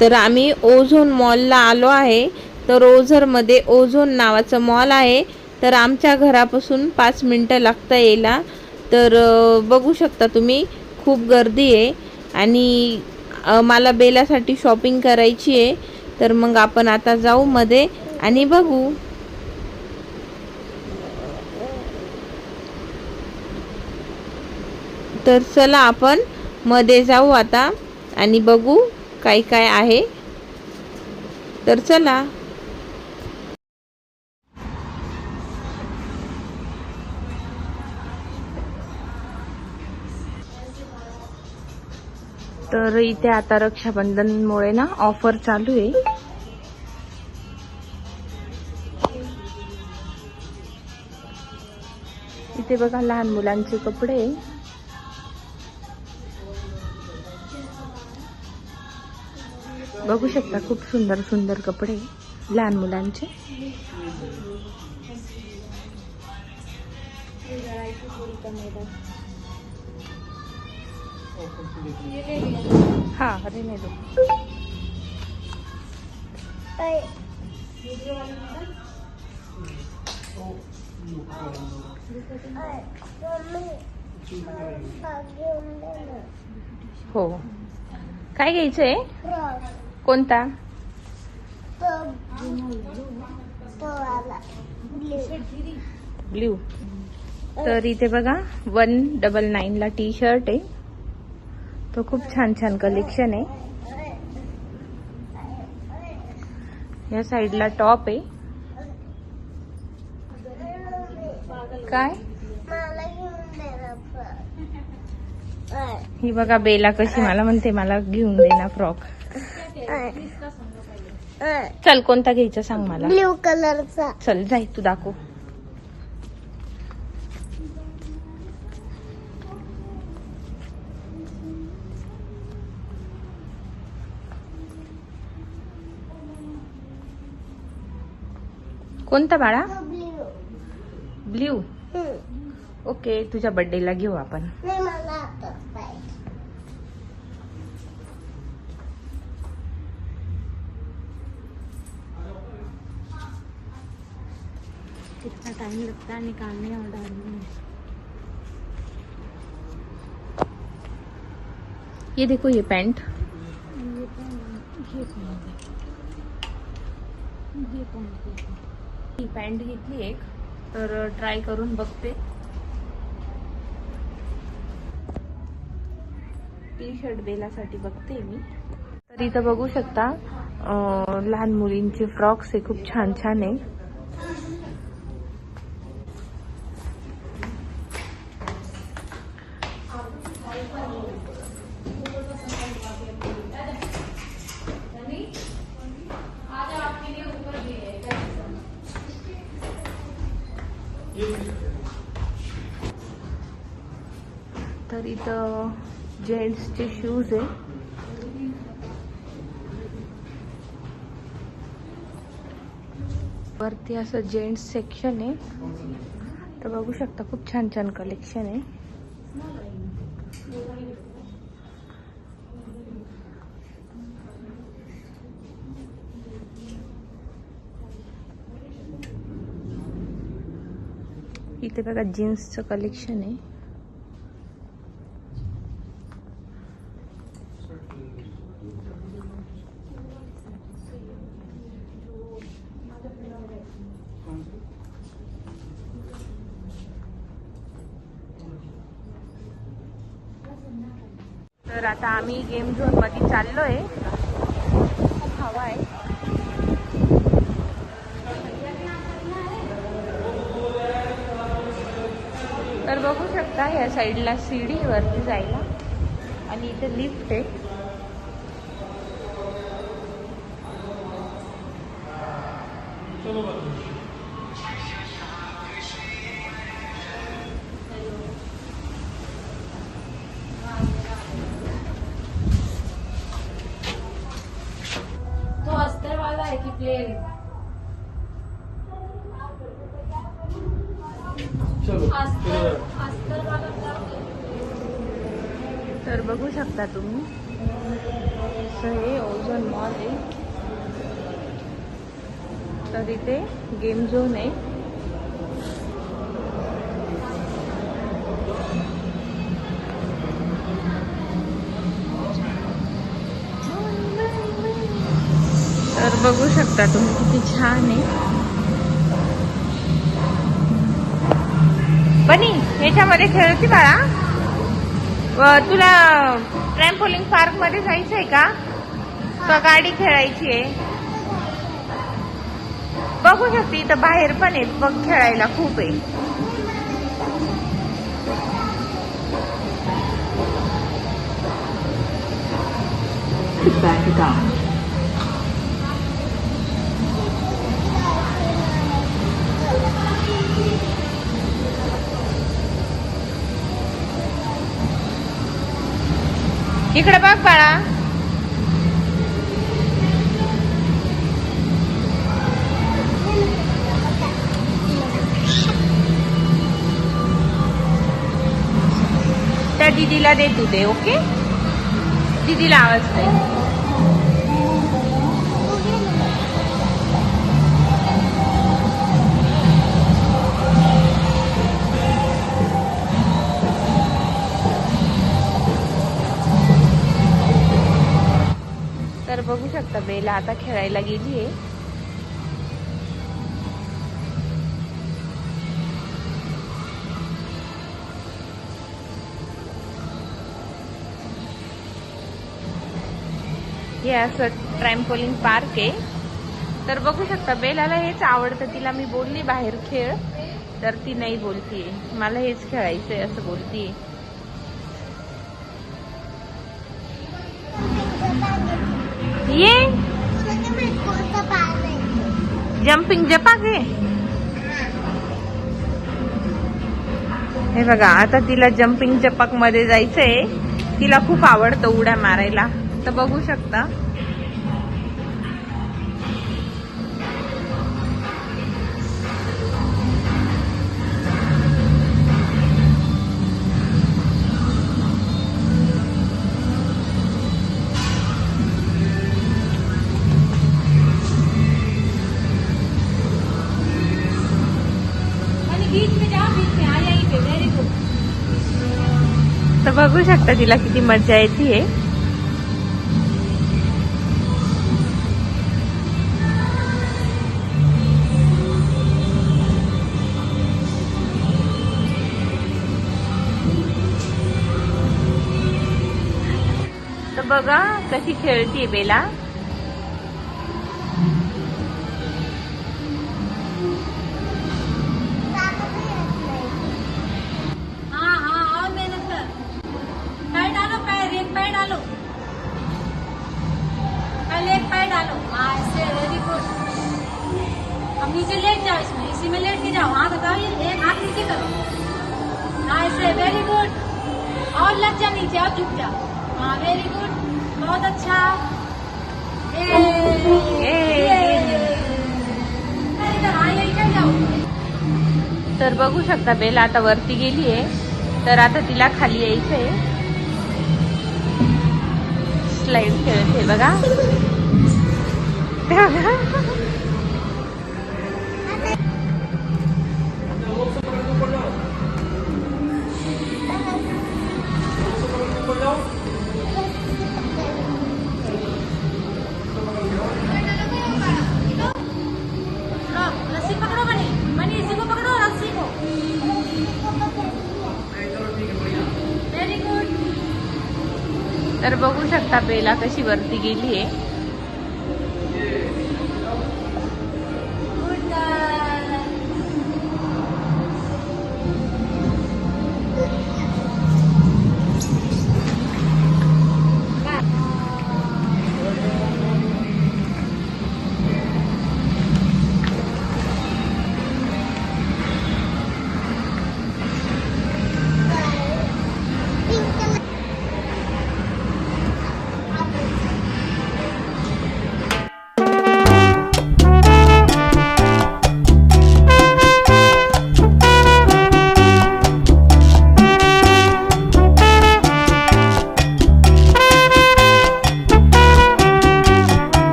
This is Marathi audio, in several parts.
तर आम्ही ओझोन मॉलला आलो आहे. तर ओझरमध्ये ओझोन नावाचं मॉल आहे. तर आमच्या घरापासून 5 मिनटं लागतं यायला. तर बघू शकता तुम्ही खूप गर्दी आहे आणि मला बेलासाठी शॉपिंग करायची आहे. तर मग आपण आता जाऊ मध्ये आणि बघू. तर चला आपण मध्ये जाऊ आता आणि बघू काय काय आहे. तर चला. तर इथे आता रक्षाबंधनमुळे ना ऑफर चालू आहे. इथे बघा लहान मुलांचे कपडे. बघू शकता खूप सुंदर सुंदर कपडे लहान मुलांचे. हाँ रहने दो. हो काय घ्यायचंय? कोणता? ब्ल्यू. तर इथे बघा 199 ला टी शर्ट आहे. तो खूप छान छान कलेक्शन आहे. या साईडला टॉप आहे. काय ही बघा बेला कशी मला म्हणते मला घेऊन दे ना फ्रॉक. चल कोणता घ्यायचा सांग मला. ब्ल्यू कलरचा. चल जाय तू दाखव. कोणता बाळा? ब्ल्यू. ओके तुझ्या बर्थडेला घेऊ आपण. कितना टाइम लगता है निकालने और डालने में. ये देखो ये पैंट. ही पॅन्ट घेतली एक. तर ट्राय करून बघते. टी शर्ट बेलासाठी बघते मी. तर इथं बघू शकता लहान मुलींचे फ्रॉक्स हे खूप छान छान आहे. तर इथं जेंट्सचे शूज आहे. वरती असं जेंट्स सेक्शन आहे. तर बघू शकता खूप छान छान कलेक्शन आहे. इथे बघा जीन्सचं कलेक्शन आहे. तर आता आम्ही गेम झोन मध्ये चाललोय. खूप हवा आहे. तर बघू शकता या साईडला सीडी वरती जायला आणि इथे लिफ्ट आहे. तो अस्तर वाला है कि प्लेन? अस्तर वाला. तर बघू शकता तुम्ही असं हे ओझोन मॉल आहे. तर इथे गेम झोन आहे. तर बघू शकता तुम्ही किती छान आहे. बनी ह्याच्यामध्ये खेळती बाळा. तुला ट्रॅम्पोलिंग पार्क मध्ये जायचंय का गाडी खेळायची आहे? बघू शकते इथं बाहेर पण आहेत बघ, खेळायला खूप आहे. इकडे बघ बाळा. त्या दीदीला दे तू ते. ओके, दीदीला आवाज दे. तर बघू शकता बेला आता खेळायला गेलीये. हे असं ट्रॅम्पोलिंग पार्क आहे. तर बघू शकता बेलाला हेच आवडतं. तिला मी बोलली बाहेर खेळ, तर ती नाही बोलतीये. मला हेच खेळायचंय असं बोलतीये. ये जम्पिंग जपाक आहे. हे बघा आता तिला जम्पिंग जपाक मध्ये जायचंय. तिला खूप आवडतं उड्या मारायला. तर बघू शकता. तर बघू शकता तिला किती मजा येते. तर बघा कशी खेळतीये बेला. Very good. अब नीचे लेट जाओ, इसमें इसी में लेट के जाओ. हाथ हटाओ, एक हाथ नीचे करो. हाँ ऐसे. Very good. और लग जा नीचे, और झुक जाओ. हाँ वेरी गुड, बहुत अच्छा. तर बघू शकता बेला आता वरती गेलीये. तर आता तिला खाली यायचंय. स्लाइड खेळते बघा. रस्सी पकड़ो बनी. बनी इसी को पकड़ो, रस्सी को. Very good. तर बघू शकता बेला कशी वरती गेलीये.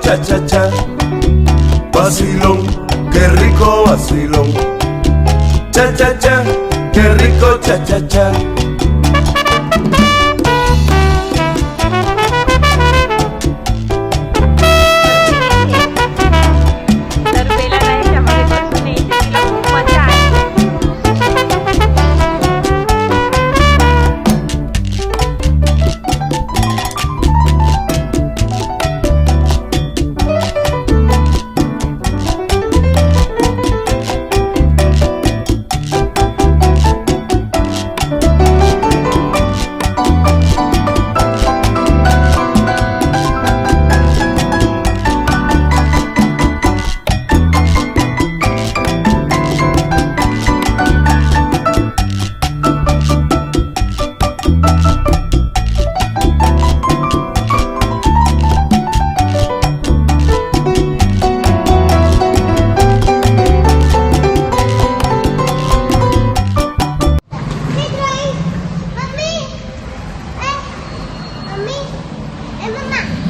cha cha cha. Vacilón, qué rico vacilón. Cha cha cha, qué rico cha cha cha. तर बेलाला याच्यामध्ये बसून यायची तिला खूप मजा आहे.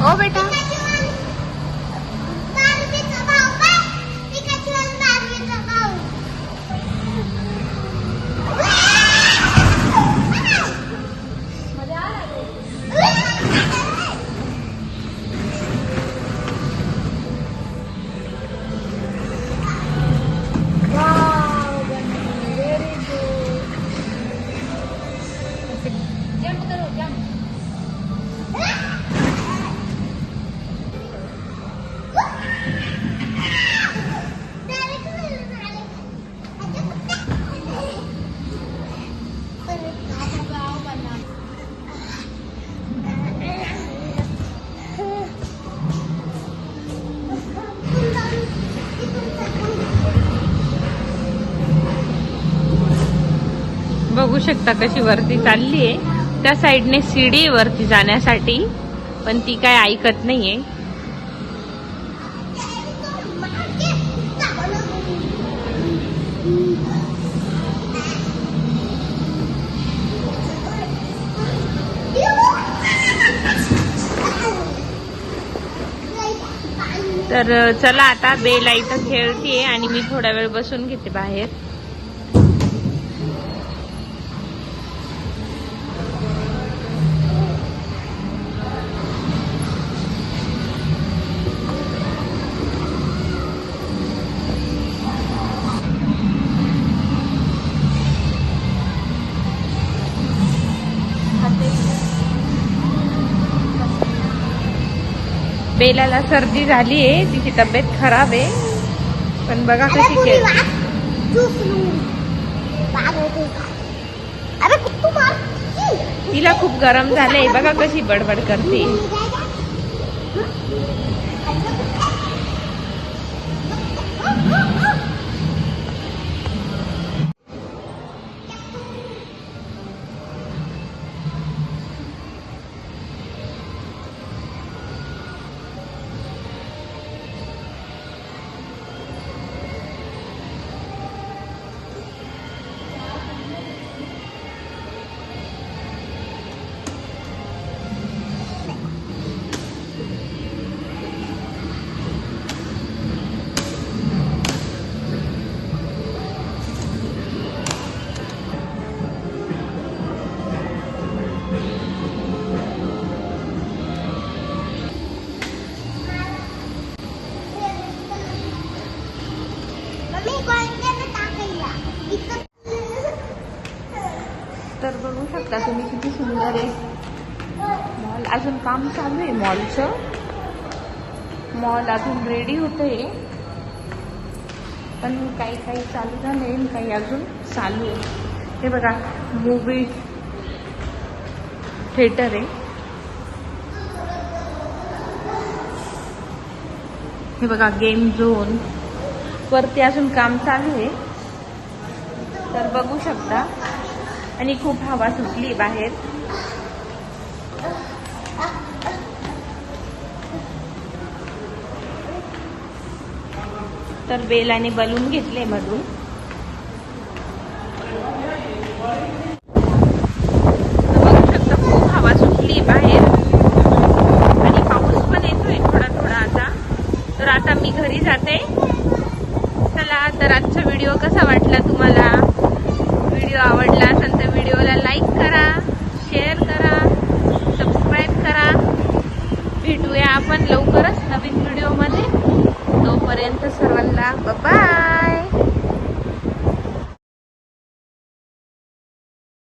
ओ बेटा जंप करो जंप. बघू शकता कशी वरती चालली आहे. त्या साईडने सीडी आहे वरती जाण्यासाठी, पण ती काय ऐकत नाहीये. तर चला आता बेला इथं खेळतीये आणि मी थोडा वेळ बसून घेते बाहेर. बेलाला सर्दी झाली आहे, तिची तब्येत खराब आहे, पण बघा कशी खेळते. तिला खूप गरम झालंय, बघा कशी बडबड करते. तर बघू शकता तुम्ही किती सुंदर आहे मॉल. अजून काम चालू आहे मॉलचं. मॉल अजून रेडी होतंय, पण काही काही चालू झालंय, काही अजून चालू आहे. हे बघा मूवी थिएटर आहे. हे बघा गेम झोन वरती अजून काम चालू आहे, तर बघू शकता. आणि खूप हवा सुटली बाहेर. तर बेलाने बलून घेतले मधून. बघू शकता खूप हवा सुटली बाहेर आणि पाऊस पण येतोय थोडा थोडा आता. व्हिडिओ कसा वाटला तुम्हाला. व्हिडिओ आवडला असेल तर व्हिडिओला लाईक करा, शेअर करा, सबस्क्राईब करा. भेटूया आपण लवकरच नवीन व्हिडिओमध्ये. तोपर्यंत सर्वांना बाय.